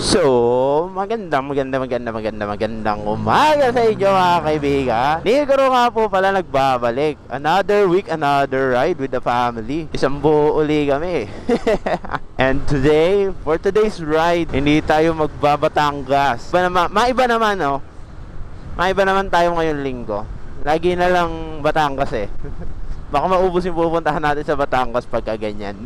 So, magandang umaga sa inyo mga kaibigan. Nigro nga po pala nagbabalik. Another week, another ride with the family. Isang buo uli kami. And today, for today's ride, hindi tayo magbabatangas. Maiba naman, oh. Maiba naman tayo ngayong linggo. Lagi na lang Batangas eh. Baka maubos yung pupuntahan natin sa Batangas pagka ganyan.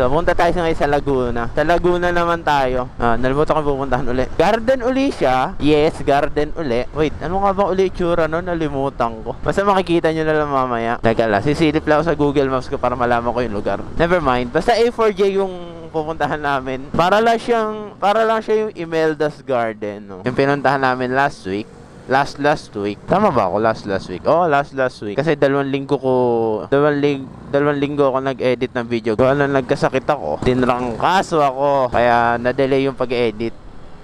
So, punta tayo sa Laguna. Sa Laguna naman tayo. Nalimutan ko pupuntahan uli. Garden uli siya. Yes, garden uli. Wait, ano nga ba uli itsura no? Nalimutan ko. Basta makikita nyo na lang mamaya. Teka lang, sisilip lang ako sa Google Maps ko para malaman ko yung lugar. Never mind. Basta A4J yung pupuntahan namin. Para lang siya yung Imelda's Garden. No? Yung pinuntahan namin last week. Last week. Tama ba ako? Last week. Oh, last week. Kasi dalawang linggo ako nag-edit ng video. Kaya na nagkasakit ako. Tinrangkaso ako. Kaya na-delay yung pag-edit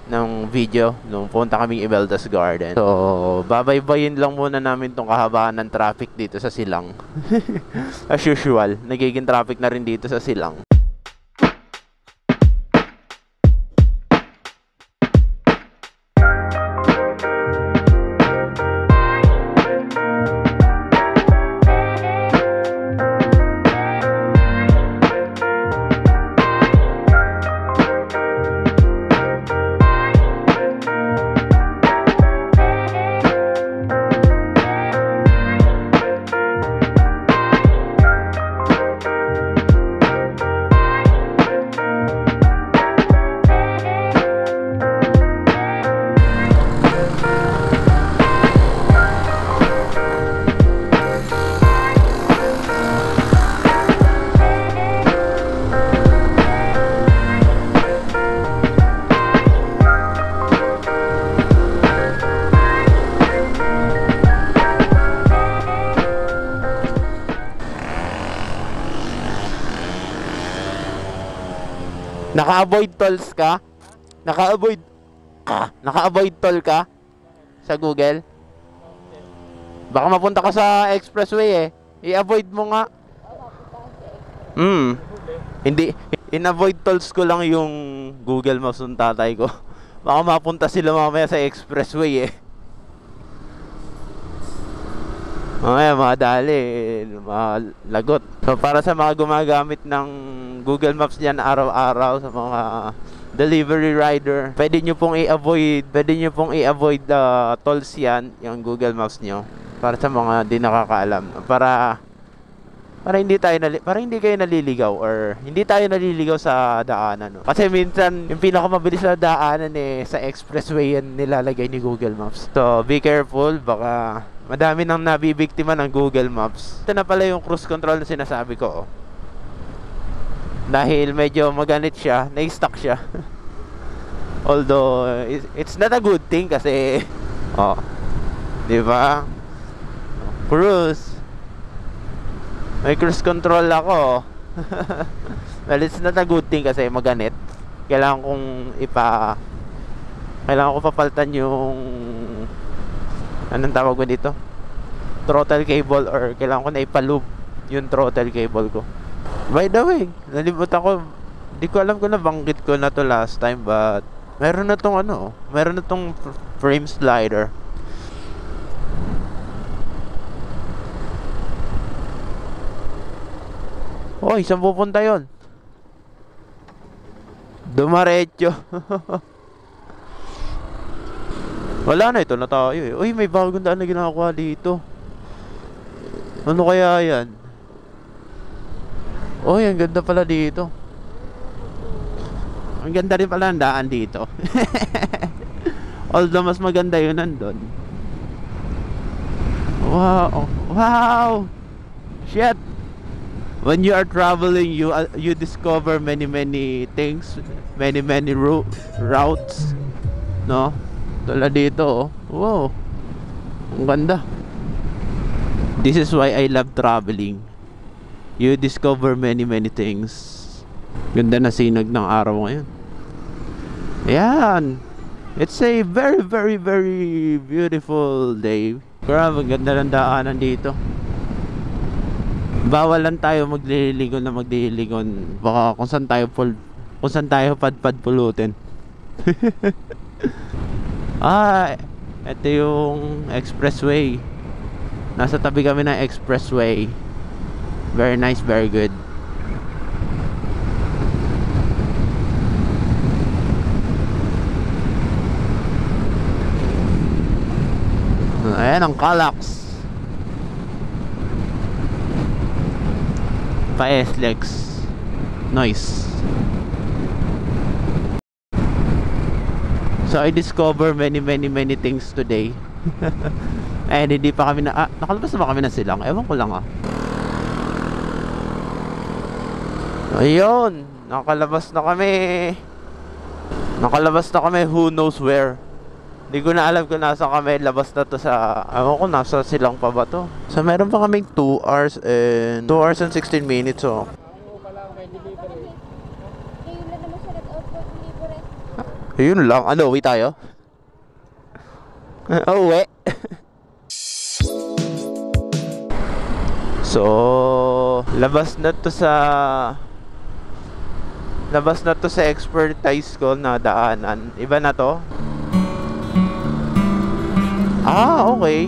ng video nung punta kaming Imelda's Garden. So, babaybayin lang muna namin tong kahabaan ng traffic dito sa Silang. As usual, nagiging traffic na rin dito sa Silang. Naka-avoid tolls ka? Naka-avoid toll ka? Sa Google? Baka mapunta ka sa expressway eh. I-avoid mo nga. Hindi. In-avoid tolls ko lang yung Google Maps ng tatay ko. Baka mapunta sila mamaya sa expressway eh. Mamaya madali, lagot. So para sa mga gumagamit ng Google Maps diyan araw-araw, sa mga delivery rider, pwede nyo pong i-avoid tolls yan, yung Google Maps nyo. Para sa mga di nakakaalam, para hindi kayo naliligaw or hindi tayo naliligaw sa daanan, no? Kasi minsan yung pinakamabilis na daanan sa expressway yan nilalagay ni Google Maps. So be careful, baka madami nang nabibiktima ng Google Maps. Ito na pala yung cruise control na sinasabi ko, oh. Dahil medyo maganit siya, na-stuck siya. Although it's not a good thing kasi di ba? Cruise. May cruise control ako. Well, it's not a good thing kasi maganit. Kailangan ko papalitan yung anong tawag ko dito? Throttle cable, or kailangan ko na ipalube yung throttle cable ko. By the way, nalimutan ko, di ko alam kung nabanggit ko na to last time, but meron na tong frame slider. Oy, saan pupunta yun? Dumaretso. Wala na, ito na tayo eh. Uy, may bagong daan na ginagawa dito. Ano kaya yan? Uy, ang ganda pala dito. Ang ganda rin pala ang daan dito. Although mas maganda yun nandun. Wow! Shit! When you are traveling, you discover many things, many routes, no? Tulad dito, oh. Wow. Ang ganda. This is why I love traveling. You discover many things. Ganda na sinag ng araw ngayon. Ayan. It's a very beautiful day. Grabe, ganda ng daanan dito. Bawal lang tayo magliligon. Baka kung saan tayo padpad pulutin. Ito yung expressway. Nasa tabi kami ng expressway. Very nice, very good. Ayan ang Calax. Pa-SLEX. Nice. So I discover many things today. And hindi pa kami nakalabas na ba kami ng silang? Ewan ko lang Ayun, nakalabas na kami. Nakalabas na kami who knows where. Hindi ko na alam kung nasa kami. Labas na to sa, ewan ko, nasa silang pa ba to. So meron pa kaming 2 hours and 16 minutes. So ayun lang. Ano, uwi tayo? Uwi. So labas na to sa expertise ko na daanan. Iba na to. Okay.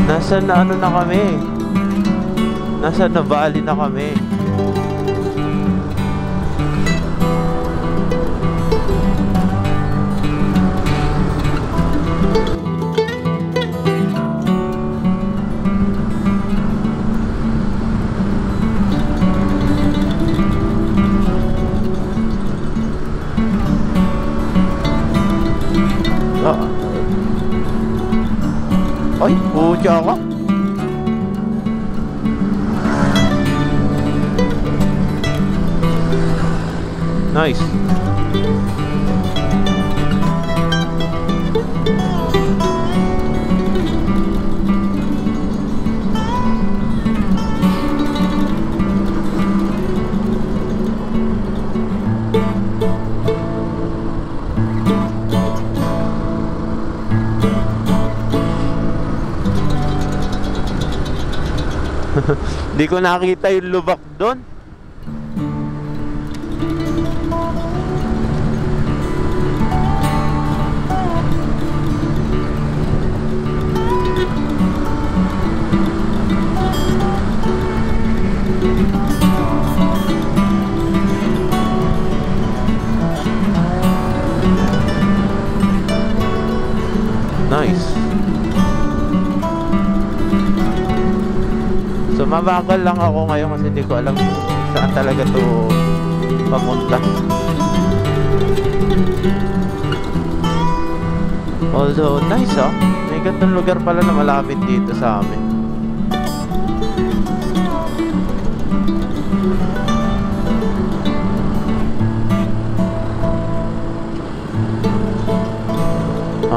Nasa na na kami. Nasa na valley na kami. Ay, pucha ka. Nice. Hindi ko nakita yung lubak doon. Nice. So mabagal lang ako ngayon kasi hindi ko alam saan talaga to papunta. Although nice may gandang lugar pala na malapit dito sa amin.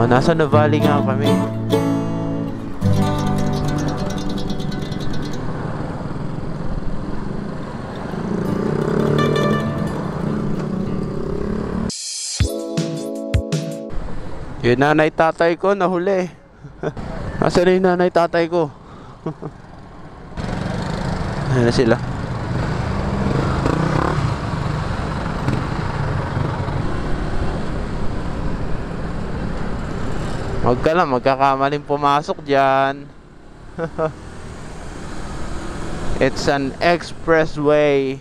Nasa Nuvali nga kami. Yung nanay tatay ko nahuli. Nasaan na yung nanay tatay ko? Ayan na sila. Huwag ka lang, magkakamaling pumasok dyan. It's an expressway.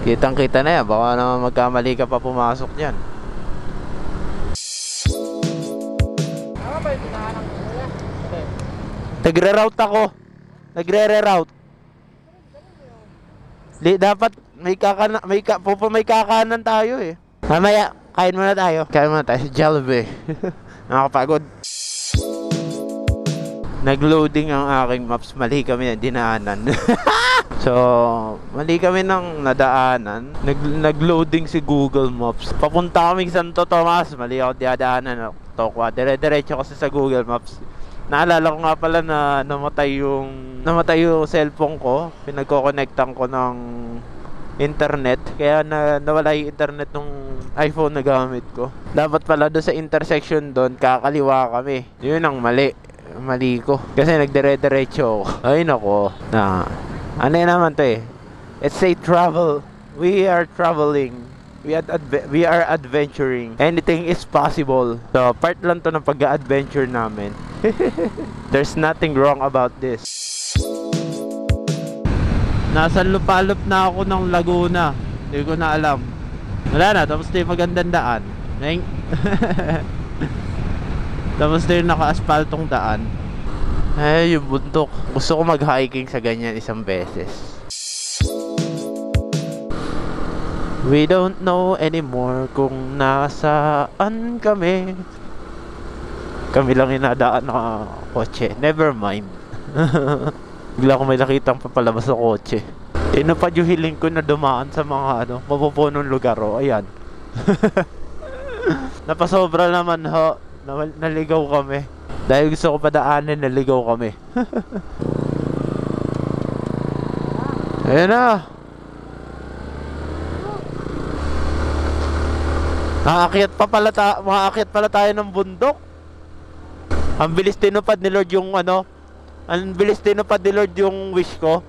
Kitang kita na yan. Baka naman magkamali ka pa pumasok dyan. Nagre-route ako. Nagre-reroute. Dapat may kakanan tayo eh. Mamaya, kain muna tayo. Kain muna tayo sa Jollibee. Nakakapagod. Nag-loading ang aking maps. Mali kami ng dinaanan. So, mali kami ng nadaanan. Nag-loading si Google Maps. Papunta kami sa Santo Tomas. Mali ako dinadaanan. Tokwa. Dire-diretso kasi sa Google Maps. Naalala ko nga pala na namatay yung cellphone ko. Pinagko-connectan ko ng internet. Kaya nawala yung internet ng iPhone na gamit ko. Dapat pala doon sa intersection doon, kakaliwa kami. Yun ang mali. Mali ko. Kasi nagdire-diretso ako. Ay nako. Ano yun naman to eh. Let's say travel. We are traveling. We are adventuring. Anything is possible. So, part lang to ng pag-adventure namin. There's nothing wrong about this. Nasa lupalop na ako ng Laguna. Hindi ko na alam. Wala na, tapos na yung magandang daan. Tapos na yung naka-asphaltong daan. Ay, yung bundok. Gusto ko mag-hiking sa ganyan isang beses. We don't know anymore kung nasaan kami. Kami lang inadaan na kotse. Never mind. Bigla ko may nakitang papalabas sa kotse. Tinupad yung hiling ko na dumaan sa mga mapupunong lugar. O, ayan. Napasobra naman ho. Naligaw kami. Dahil gusto ko padaanin, naligaw kami. Ayan na. Makaakyat pala tayo ng bundok. Ang bilis tinupad ni Lord yung ang bilis tinupad ni Lord yung wish ko.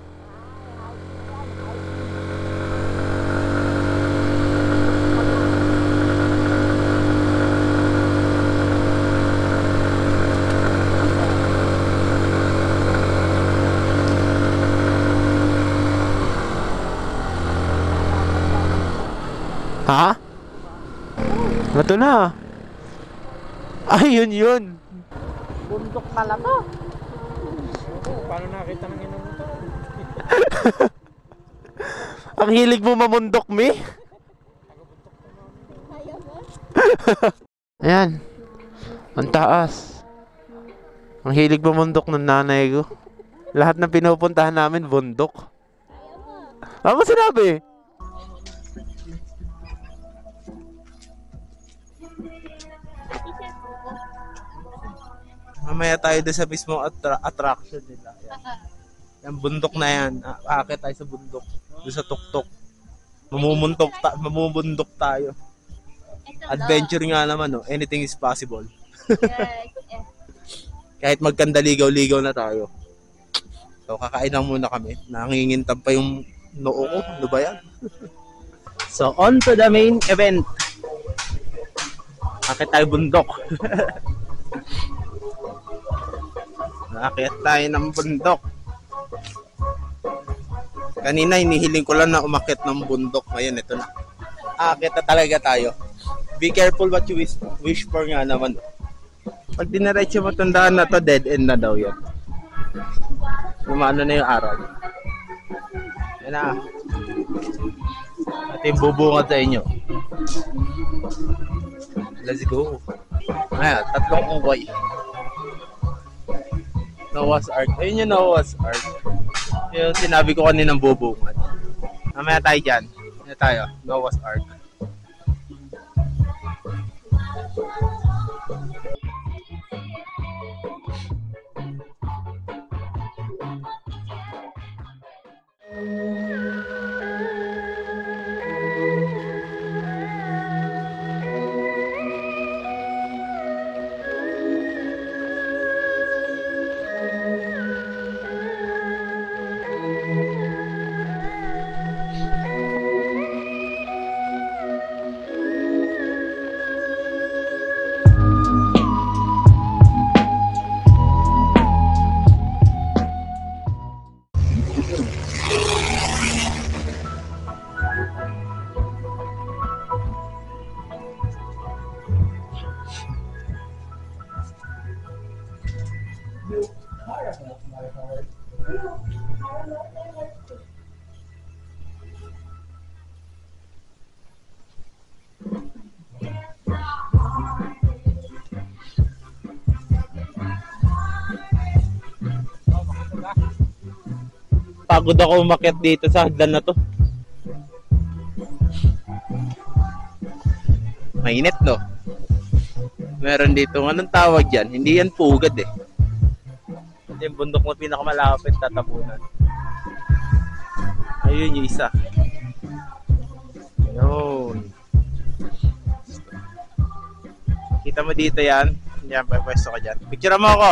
Ha? Ito na. Ay, yun. Bundok pala to. Paano nakita ng ina mo to? Ang hilig mo mamundok, mi? Ayan. Ang taas. Ang hilig mamundok ng nanay ko. Lahat ng pinupuntahan namin, bundok. Ano mo sinabi? Mamaya tayo doon sa mismong attraction nila. Yan bundok na yan. Aakit tayo sa bundok. Doon sa tuktok. Mamumundok tayo. Adventure nga naman, no? Anything is possible. Yes. Kahit magkandaligaw-ligaw na tayo. So, kakain lang muna kami. Nangingintab pa yung noo ko. Ano ba yan? So, on to the main event. Aakit tayo bundok. Aakit tayo ng bundok. Kanina hinihiling ko lang na umakyat ng bundok. Ngayon ito na. Aakit na talaga tayo. Be careful what you wish for nga naman. Pag diniretso mo tandaan na to, dead end na daw yan. Lumano na yung araw. Yan na. At yung bubungad sa inyo. Let's go. Ayan, 3 unggoy. Noah's Ark. Ayun yung Noah's Ark. Yung sinabi ko kaninang bubungad. Mamaya tayo dyan. Yan tayo. Noah's Ark. Pagod ako umakyat dito sa hagdan na to. Mainit, no? Meron dito, anong tawag dyan? Hindi yan pugad eh. Yung bundok na pinakamalapit tatapunan. Ayun yung isa. Ayun. Kita mo dito yan. Yan, pwesto ka dyan. Picture mo ako.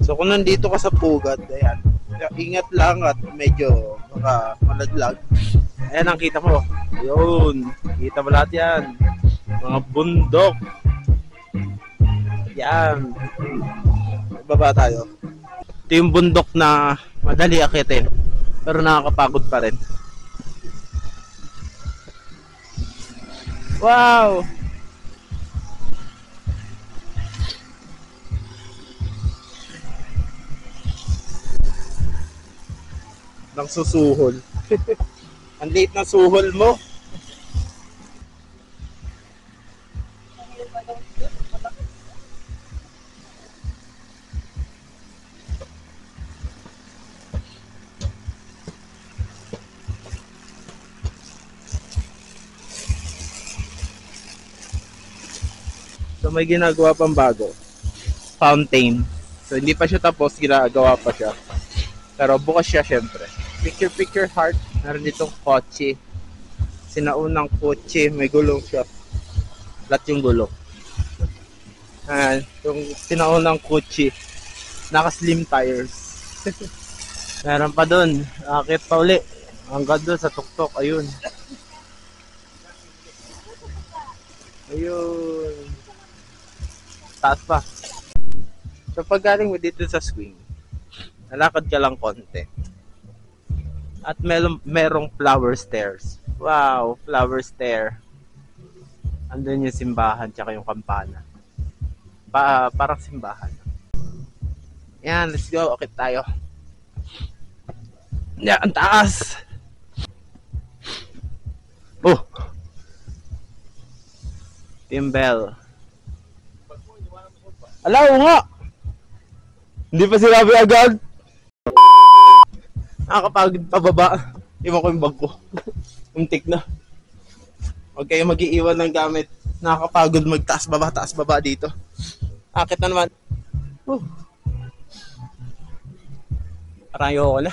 So kung nandito ka sa Pugat, ayan, ingat lang at medyo baka malaglag. Ayan ang kita mo. Ayun, kita mo lahat yan. Mga bundok. Yan. Baba tayo. Ito yung bundok na madali akitin, pero nakakapagod pa rin. Wow! Nang susuhol. Ang liit na suhol mo. So may ginagawa pang bago. Fountain. So hindi pa siya tapos, ginagawa pa siya. Pero bukas siya syempre. Picture heart. Meron ditong kotse. Sinaunang kotse. May gulong siya. Flat yung gulong. Yung sinaunang kotse. Naka-slim tires. Meron pa dun. Akit pa uli. Hanggang dun sa tuktok. Ayun. Ayun. Taas pa. So pag galing mo dito sa swing, nalakad ka lang konti. At merong flower stairs. Wow, flower stair. Andun yung simbahan tsaka yung kampana. Parang simbahan. Yan, let's go. Okay tayo. Yan, ang taas. Oh. Timbel. Alaw nga! Hindi pa sinabi agad. Nakakapagod pababa. Iwan ko yung bag ko. Untik na. Huwag kayo mag-iiwan ng gamit. Nakakapagod magtaas baba dito. Akit na naman. Parang ayoko na.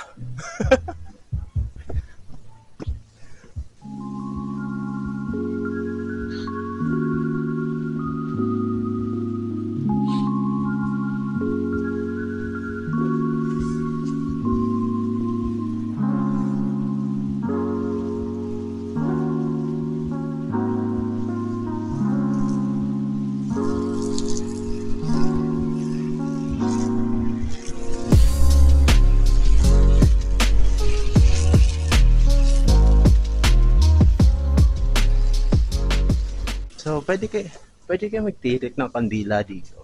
So, pwede kayo magtirik ng kandila dito.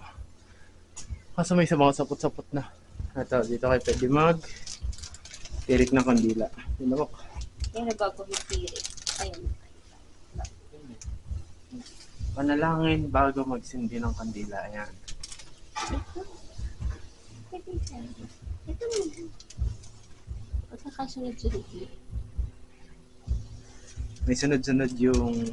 Kaso may sa mga sapot-sapot na. Ito, dito kayo pwede tirik ng kandila. Yun ako. Yung nagbago yung tirik. Ayun. Panalangin bago magsindi ng kandila. Ayan. Ito mo. Pagkakasunod-sunod yun. May sunod-sunod yung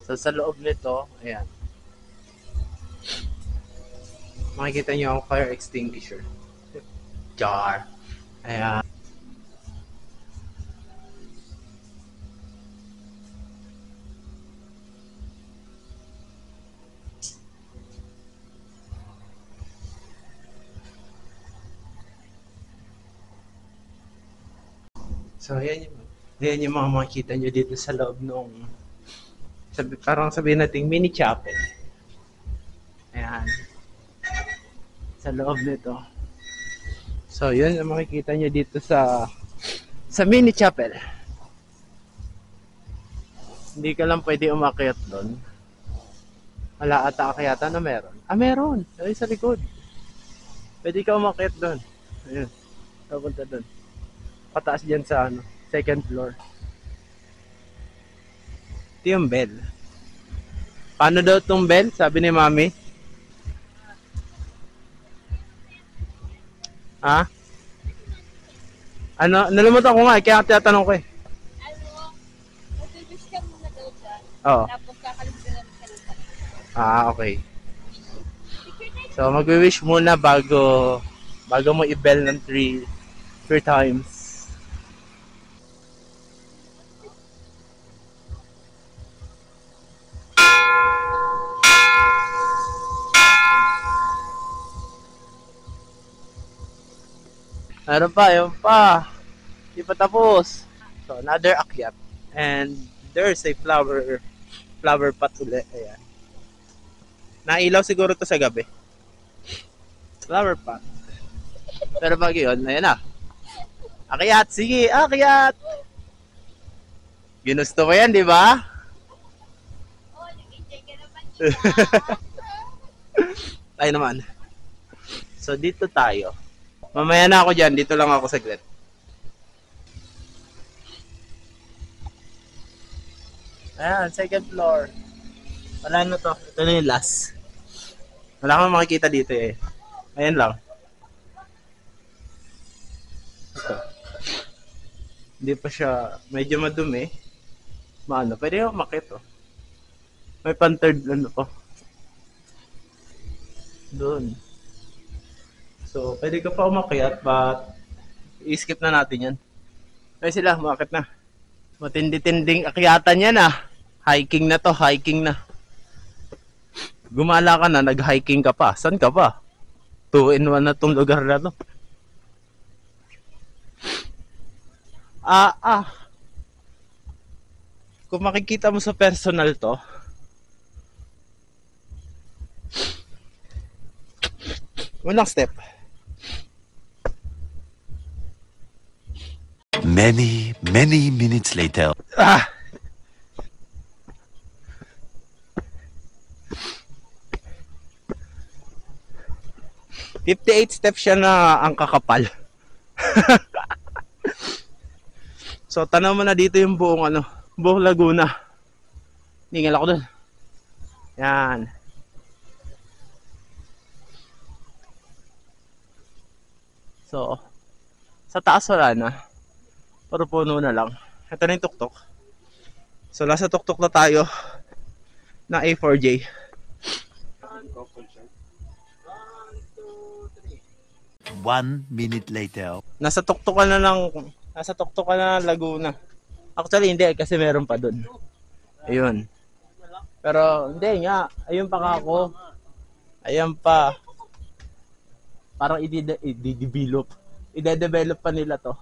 So sa loob nito, ayan. Makikita niyo ang fire extinguisher. Jar. Ayan. So yan yung mga makikita nyo dito sa loob nung parang sabihin natin mini chapel. Ayan. Sa loob nito. So yun ang makikita nyo dito sa mini chapel. Hindi ka lang pwede umakyat doon. Wala ata kayata na meron. Meron. Ay sa likod. Pwede ka umakyat doon. Ayun. Papunta doon. Pataas dyan sa second floor. Ito yung bell. Paano daw itong bell? Sabi ni Mami. Ha? Nalimutan ko nga kaya tinatanong ko eh. Mag-wish ka muna daw dyan. Oo. Tapos kakalimutan ka na. Okay. So mag-wish muna bago mo i-bell ng 3 times. Meron pa, yun pa. Di pa tapos. So, another akyat. And there's a flower pot ulit. Ayan. Nailaw siguro to sa gabi. Flower pot. Pero pag yun, ayan na. Akyat, sige, akyat! Ginusto mo yan, di ba? Oh, nag-enjoy ka naman. Tayo naman. So, dito tayo. Mamaya na ako dyan. Dito lang ako saglit. Ayan, second floor. Wala na to. Ito na yung last. Wala kang makikita dito eh. Ayan lang. Ito. Hindi pa siya medyo madumi. Maano, pwede yung umakit oh. May pan-third ano pa. Doon. So, pwede ka pa umakyat but i-skip na natin yan. Ay sila, umakit na. Matindi-tinding akyatan yan ah. Hiking na to, hiking na. Gumala ka na, nag-hiking ka pa. Saan ka pa? 2-in-1 na tong lugar na to. Kung makikita mo sa personal to, unang step. Many minutes later. 58 steps siya na ang kakapal. So, tanaw mo na dito yung buong buong Laguna. Ningal ako dun. Yan. So, sa taas wala na. Puro puno na lang. Ito na yung tuktok. So, nasa tuktok na tayo ng A4J. 1 minute later. Nasa tuktok na ng Laguna. Actually, hindi kasi meron pa dun. Ayun. Pero, hindi nga. Ayun pa nga ako. Ayan pa. Parang i-develop. I-develop pa nila to.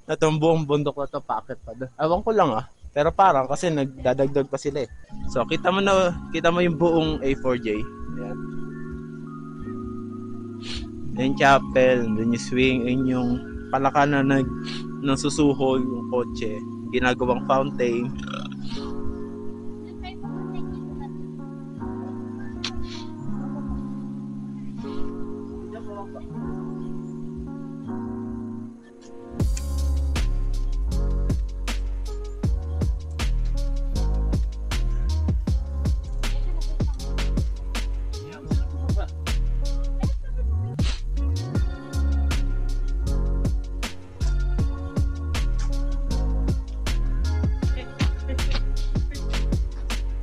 Na itong buong bundok na to, packet pa doon. Ewan ko lang ah. Pero parang kasi nagdadagdag pa sila eh. So, kita mo yung buong A4J. Ayan. Yung chapel, dun yung swing, yung palaka na nasusuho yung kotse. Ginagawang fountain.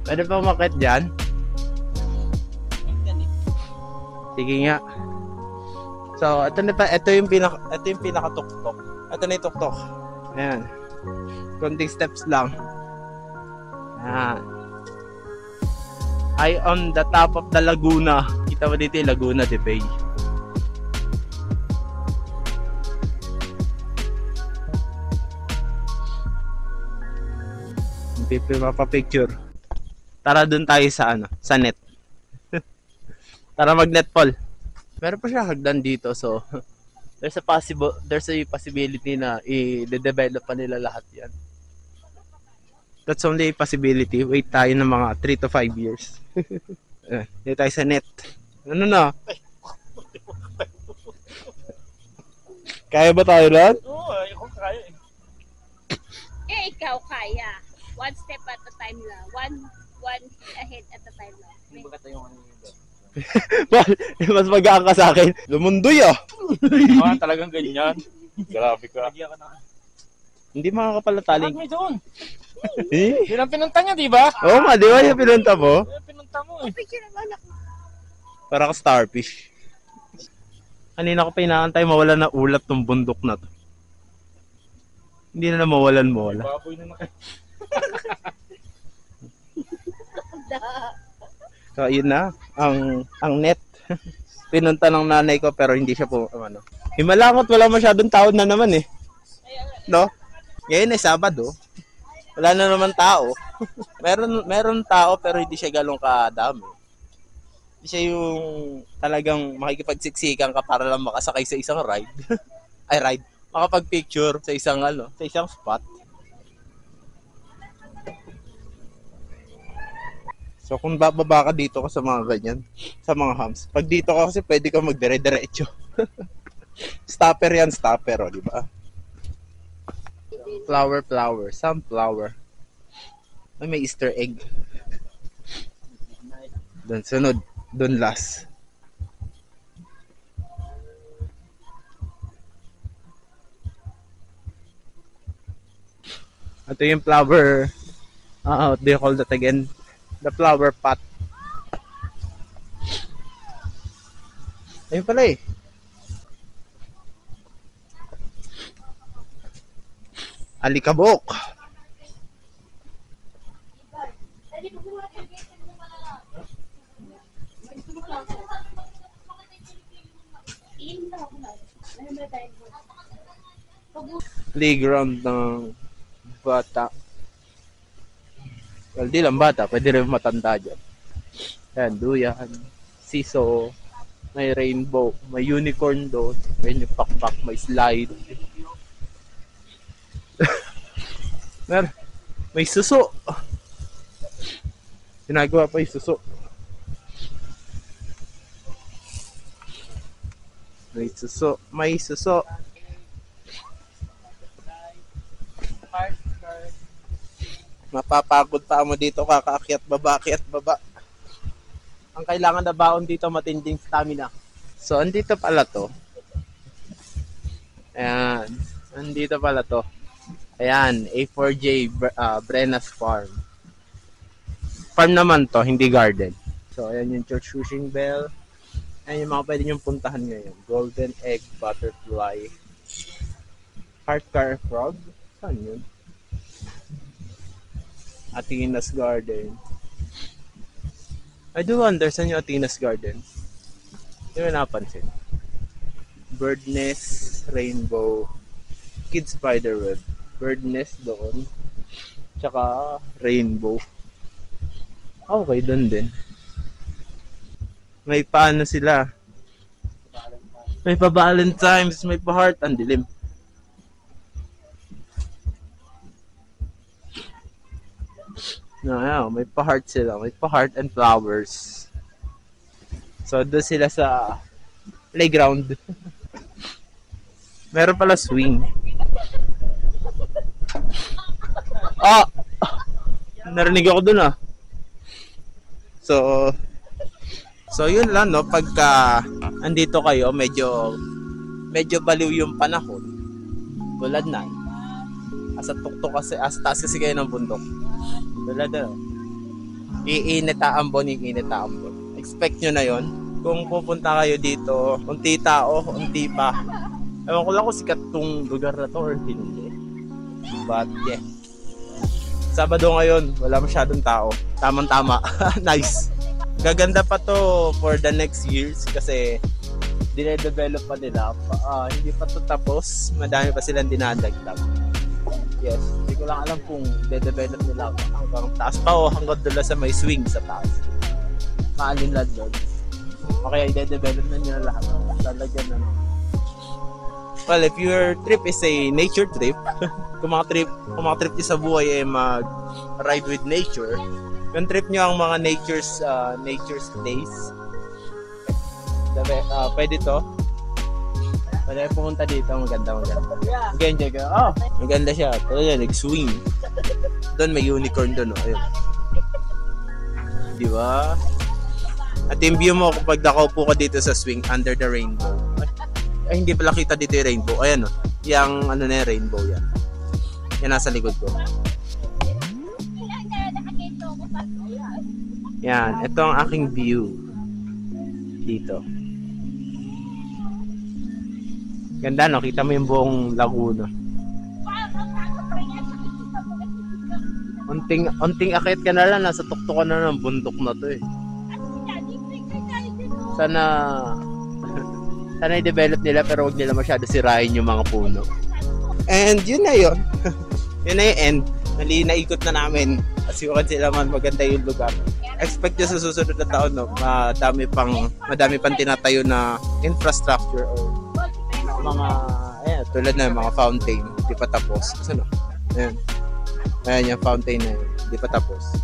Pwede pa umakit dyan? Sige nga. So, ito yung pinaka-tuktok. Ito na yung tuktok. Ayan. Konting steps lang. Ayan. I on the top of the Laguna. Kita mo dito yung Laguna de Bay. Mapapicture. Tara dun tayo sa net. Tara mag-netfall. Meron pa siya hagdan dito, so there's a possibility na i-develop pa nila lahat yan. That's only a possibility. Wait tayo ng mga 3 to 5 years. Dito tayo sa net. Ano na? Kaya ba tayo lang? Oo, ako kaya eh. Eh, ikaw kaya. One step at a time lang. One ahead at a time lang. Hindi ba tayo yung Mas magaan ka sa akin. Lumundoy ah. talagang ganyan. Grabe ka. Hindi makakapal na taling. May doon. Eh? Yun ang pinunta niya, di ba? Oo nga, di ba yung pinunta mo? Yun ang pinunta mo eh. Picture naman ako. Para ka starfish. Kanina ko pa inaantay mawala na ulap tong bundok na to. Hindi na mawalan. Baboy na naka. So, yun na. Ang net. Pinunta ng nanay ko pero hindi siya po, Himalangot, wala masyadong tao na naman eh. No? Ngayon ay Sabado. Wala na naman tao. meron tao pero hindi siya galong kadami. Hindi siya yung talagang makikipagsiksikan ka para lang makasakay sa isang ride. Ay ride. Makapag-picture sa isang sa isang spot. So kung bababa ka dito ka sa mga ganyan, sa mga humps. Pag dito ka kasi pwede ka magdire-diretso. Stopper yan, stopper, di ba? Flower, sunflower. Ay, may Easter egg. Doon sunod, doon last. Ito yung flower, what do you call that again? The flower pot. Ayun pala eh. Alikabok. Playground ng bata. Well, di lang bata, pwede rin matanda dyan. Ayan, duyan, siso, may rainbow, may unicorn doon, may pakpak, may slide. May suso. Ginagawa pa yung suso. May suso. Mapapagod pa mo dito kakaakyat baba. Ang kailangan na baon dito matinding stamina. So, andito pala to. Ayan. Andito pala to. Ayan, A4J Brenas Farm. Farm naman to, hindi garden. So, ayan yung church fishing bell. Ayan yung mga pwede niyong puntahan ngayon. Golden egg butterfly. Heart car frog. Saan yun? Athena's Garden. I do wonder saan yung Athena's Garden. Hindi mo napansin. Bird nest, rainbow, kids spiderweb. Bird nest doon. Tsaka rainbow. Okay, doon din. May paano sila. May pa Valentine's, may pa heart. Ang dilim. No, may pa heart sila. May pa heart and flowers. So, doon sila sa playground. Meron pala swing. Narinig ako dun So yun lang no, pagka andito kayo, medyo baliw yung panahon. Tulad na. Asa tuktok kasi, asa taas kasi kayo ng bundok. Tulad na. Iinit aambon. Expect nyo na yon. Kung pupunta kayo dito, unti tao, unti pa. Ewan ko lang kung sikat tong lugar na to or hindi. But yeah. Sabado ngayon, wala masyadong tao. Tamang-tama. Nice. Gaganda pa to for the next years kasi dine-develop pa nila. Hindi pa to tapos. Madami pa silang dinadagdag. Yes. Hindi ko lang alam kung de-develop nila hanggang taas pa o hanggang doon sa may swing sa taas. Maalinlad doon. O kaya i-develop na nila lahat. Lalagyan na. Well, if your trip is a nature trip, kung mga trip niyo sa buhay ay mag-ride with nature, yung trip niyo ang mga nature stays, pwede to. Pwede pumunta dito, maganda. Mag-enjoy ka. Maganda siya. Pwede nag-swing. Doon may unicorn doon. Ayun. Di ba? At yung view mo kapag nakaupo ka dito sa swing under the rainbow. Ay, hindi pala kita dito yung rainbow. Ayan yung rainbow yan. Yan nasa likod ko. Yan, ito ang aking view. Dito. Ganda no, kita mo yung buong Laguna. Unting akit ka na lang, nasa tuktok ka na ng bundok na to eh. Sana Sana i-develop nila pero wag nila masyado sirain yung mga puno. And yun na yun. Yun na yung end. Naikot na namin. As you can see naman, maganda yung lugar. Expect nyo sa susunod na taon, no? Madami pang tinatayo na infrastructure or mga, tulad na mga fountain. Hindi pa tapos. Ano? Ayan yung fountain na yun. Hindi pa tapos.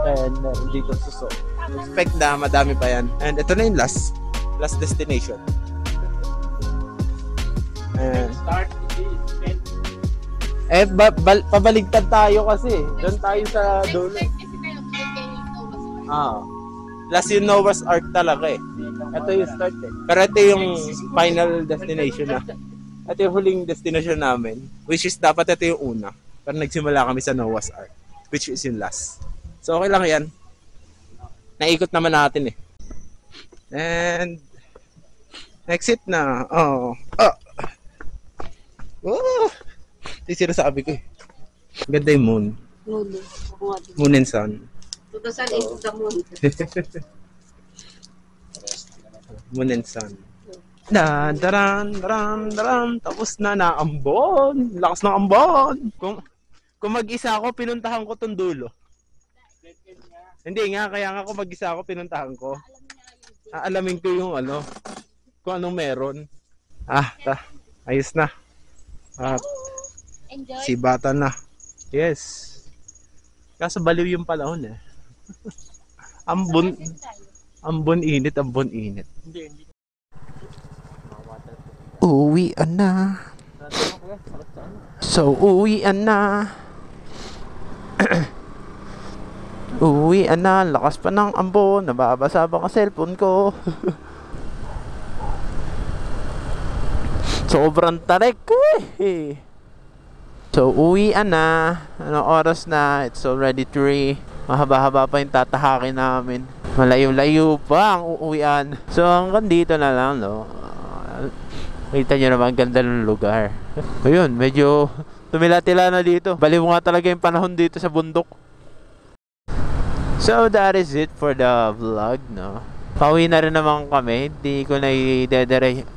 And dito suso. Expect na madami pa yan. And ito na yung last destination. Pabaligtad tayo kasi. Doon tayo sa dulo. Last yung Noah's Ark talaga eh. Ito yung start eh. Pero ito yung final destination na. Ito yung huling destination namin. Which is dapat ito yung una. Pero nagsimula kami sa Noah's Ark. Which is yung last. So okay lang yan. Naikot naman natin eh. And exit na. Yung sinasabi ko eh. Ganda yung moon. Moon and sun. Moon and sun. Daran. Tapos na ambon. Lakas ng ambon. Kung mag-isa ako, pinuntahan ko tong dulo. Hindi nga, kaya nga kung mag-isa ako, pinuntahan ko. Aalamin ko yung kung anong meron. Ayos na. Sibatan na. Yes. Kaso baliw yung panahon eh. Ambon init. Uwian na. So, uwian na. Uwian na. Lakas pa ng ambon. Nababasa pa ang cellphone ko. Sobrang tarik ko eh. So, uwian na. Anong oras na? It's already 3. Mahaba-haba pa yung tatahakin namin. Malayo-layo pa ang uuwian. So, hanggang dito na lang, no? Kita nyo naman, ganda ng lugar. Ayun, medyo tumila-tila na dito. Baliw nga talaga yung panahon dito sa bundok. So, that is it for the vlog, no? Pauwi na rin naman kami. Hindi ko na i-dediretso.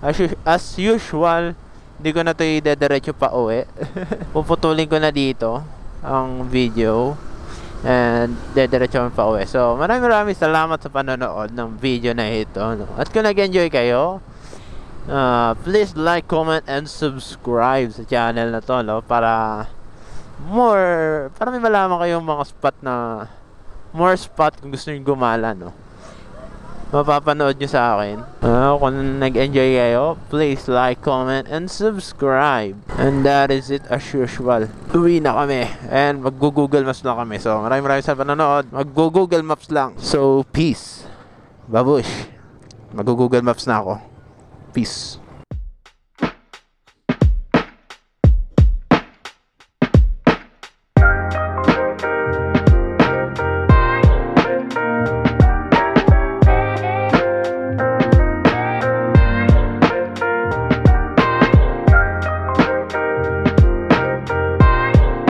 As usual, hindi ko na ito i-dediretso pa uwi. Puputulin ko na dito ang video. And dediretso pa uwi. So, maraming salamat sa panonood ng video na ito, no? At kung nag-enjoy kayo, please like, comment, and subscribe sa channel na to, no? Para may malaman kayong mga more spot kung gusto nyo gumala, no? Mapapanood nyo sa akin. Kung nag-enjoy kayo, please like, comment, and subscribe. And that is it as usual. Uwi na kami. And mag-google maps lang kami. So maraming sa panonood. Mag-google maps lang. So peace. Babush. Mag-google maps na ako. Peace.